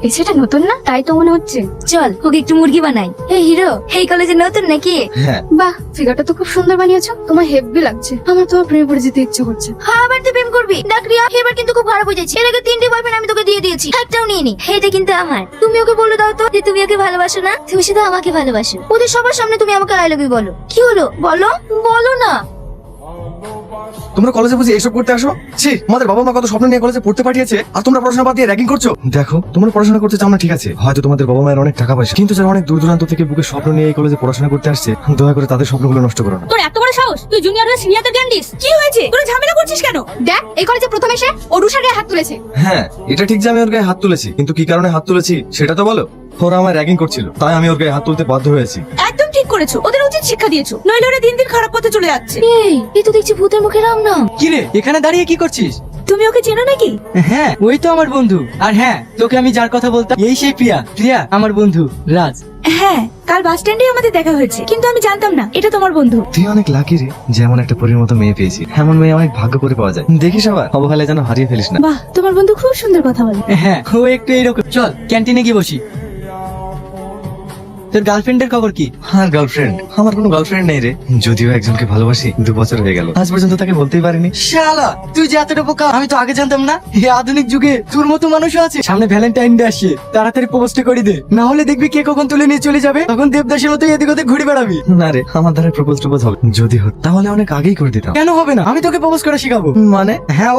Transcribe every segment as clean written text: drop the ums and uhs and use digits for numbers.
এই ছেলেটা নতুন না, তাই তো মনে হচ্ছে। চল ওকে একটু মুরগি বানাই। হে হিরো, এই কলেজে নতুন নাকি? হ্যাঁ। বাহ, ফিগারটা তো খুব সুন্দর বানিয়েছো। তোমার হেভি লাগছে। আমার তো প্রেমে পড়ে যেতে ইচ্ছে করছে। হ্যাঁ, আবার তুই প্রেম করবি? দেখ রিয়া, এবার কিন্তু খুব খারাপ হয়ে যাচ্ছে। এর আগে 3টে বয়ফ্রেন্ড আমি তোকে দিয়ে দিয়েছি, একটাও নিয়ে নি। এটা কিন্তু আমার। তুমি ওকে বলে দাও তো যে তুমি ওকে ভালোবাসো না, তুমি শুধু আমাকে ভালোবাসো। ওদের সবার সামনে তুমি আমাকে আই লাভ ইউ বলো। কি হলো বলো, বলো না। তোমরা কলেজে বুঝি এসব করতে আসো? ছি, আমাদের বাবা মা কত স্বপ্ন নিয়ে কলেজে পড়তে পাঠিয়েছে, আর তোমরা পড়াশোনা বাদ দিয়ে র্যাগিং করছো। দেখো, তোমরা পড়াশোনা করতে চাও না ঠিক আছে, হয়তো তোমাদের বাবা মায়ের অনেক টাকা পয়সা, কিন্তু যারা অনেক দূর দূরান্ত থেকে বুকে স্বপ্ন নিয়ে এই কলেজে পড়াশোনা করতে আসছে, দয়া করে তাদের স্বপ্নগুলো নষ্ট করো না। তোর এত বড় সাহস, তুই জুনিয়র হয়ে সিনিয়রদের জ্ঞান দিস? কি হয়েছে, তোরা ঝামেলা করছিস কেন? দেখ, এই কলেজে প্রথম এসে ও রুষার গায়ে হাত তুলেছে। হ্যাঁ, এটা ঠিক যে আমি ওর গায়ে হাত তুলেছি, কিন্তু কি কারণে হাত তুলেছি সেটা তো বলো। ওরা আমার র্যাগিং করছিল, তাই আমি ওর গায়ে হাত তুলতে বাধ্য হয়েছি। একদম ঠিক করেছো, ওদের উচিত শিক্ষা দিয়েছো, নইলে ওরা দিন দিন খারাপ পথে চলে যাচ্ছে। এই তো দেখছি ভূতের মুখে রাম না। কিরে, এখানে দাঁড়িয়ে কি করছিস? তুমি ওকে চেনো নাকি? হ্যাঁ, ওই তো আমার বন্ধু। আর হ্যাঁ, তোকে আমি যার কথা বলতাম, এই সেই প্রিয়া। প্রিয়া আমার বন্ধু রাজ। হ্যাঁ, কাল বাস স্ট্যান্ডে আমাদের দেখা হয়েছে, কিন্তু আমি জানতাম না এটা তোমার বন্ধু। তুই অনেক লাকি রে, যেমন একটা পরীর মতো মেয়ে পেয়েছি। এমন মেয়ে অনেক ভাগ্য করে পাওয়া যায়। দেখিস আবার অবহেলায় যেন হারিয়ে ফেলিস না। বাহ, তোমার বন্ধু খুব সুন্দর কথা বলে। হ্যাঁ, ও একটু এইরকম। চল ক্যান্টিনে গিয়ে বসি। তোর গার্লফ্রেন্ডের খবর কি? আর গার্লফ্রেন্ড? আমার কোনো গার্লফ্রেন্ড নেই রে, যদিও একজনকে ভালোবাসি 2 বছর হয়ে গেল, আজ পর্যন্ত তাকে বলতেই পারিনি। শালা, তুই যে এতটা বোকা আমি তো আগে জানতাম না। এই আধুনিক যুগে তোর মতো মানুষও আছে। সামনে ভ্যালেন্টাইন ডে আসছে, তাড়াতাড়ি প্রপোজটা করে দে, না হলে দেখবি কে কখন তুলে নিয়ে চলে যাবে, তখন দেবদাসের মতো এদিক ওদিক ঘুরে বেড়াবি। না রে, আমার দ্বারা প্রপোজ হবে যদি হতো তাহলে অনেক আগেই করে দিতাম। কেন হবে না? আমি তোকে প্রপোজ করা শেখাবো। মানে হ্যাঁ,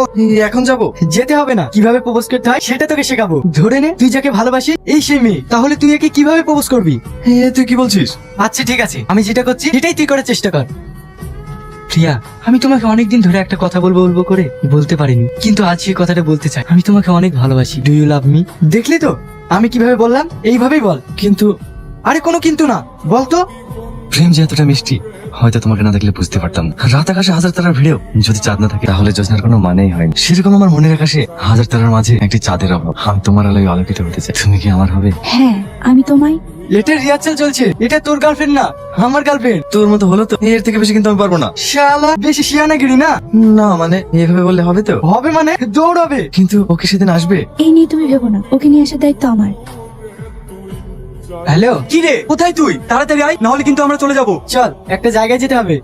এখন যাবো? যেতে হবে না, কিভাবে প্রপোজ করতে হয় সেটা তোকে শেখাবো। ধরে নে তুই যাকে ভালোবাসিস এই সেই মেয়ে, তাহলে তুই একে কিভাবে প্রপোজ করবি? তুই কি বলছিস? আচ্ছা ঠিক আছে, আমি যেটা করছি সেটাই তুই করার চেষ্টা কর। প্রিয়া, আমি তোমাকে অনেকদিন ধরে একটা কথা বলবো বলবো করে বলতে পারিনি, কিন্তু আজ সেই কথাটা বলতে চাই। আমি তোমাকে অনেক ভালোবাসি। Do you love me? দেখলি তো আমি কিভাবে বললাম, এইভাবেই বল। কিন্তু আরে কোনো কিন্তু না, বল তো। প্রেম যে এতটা মিষ্টি, হয়তো তোমাকে না দেখলে বুঝতে পারতাম না। রাত আকাশে হাজার তারার ভিড়েও যদি চাঁদ না থাকে তাহলে জ্যোৎস্নার কোনো মানেই হয় না। সেরকম আমার মনের আকাশে হাজার তারার মাঝে একটি চাঁদের অভাব। আমি তোমার আলোয় আলোকিত হতে চাই। তুমি কি আমার হবে? হ্যাঁ, আমি তোমায়। এটা রিহার্সাল চলছে, এটা তোর গার্লফ্রেন্ড না, আমার গার্লফ্রেন্ড। তোর মতো হলো তো, এর থেকে বেশি কিন্তু আমি পারবো না। শালা, বেশি শিয়ানাগিরি না। না মানে এভাবে বললে হবে তো? হবে মানে দৌড়াবে। কিন্তু ওকে সেদিন আসবে। এই নিয়ে তুমি ভেবো না, ওকে নিয়ে আসার দায়িত্ব আমার। হ্যালো, কি রে, কোথায় তুই? তাড়াতাড়ি আয়, না হলে কিন্তু আমরা চলে যাবো। চল, একটা জায়গায় যেতে হবে।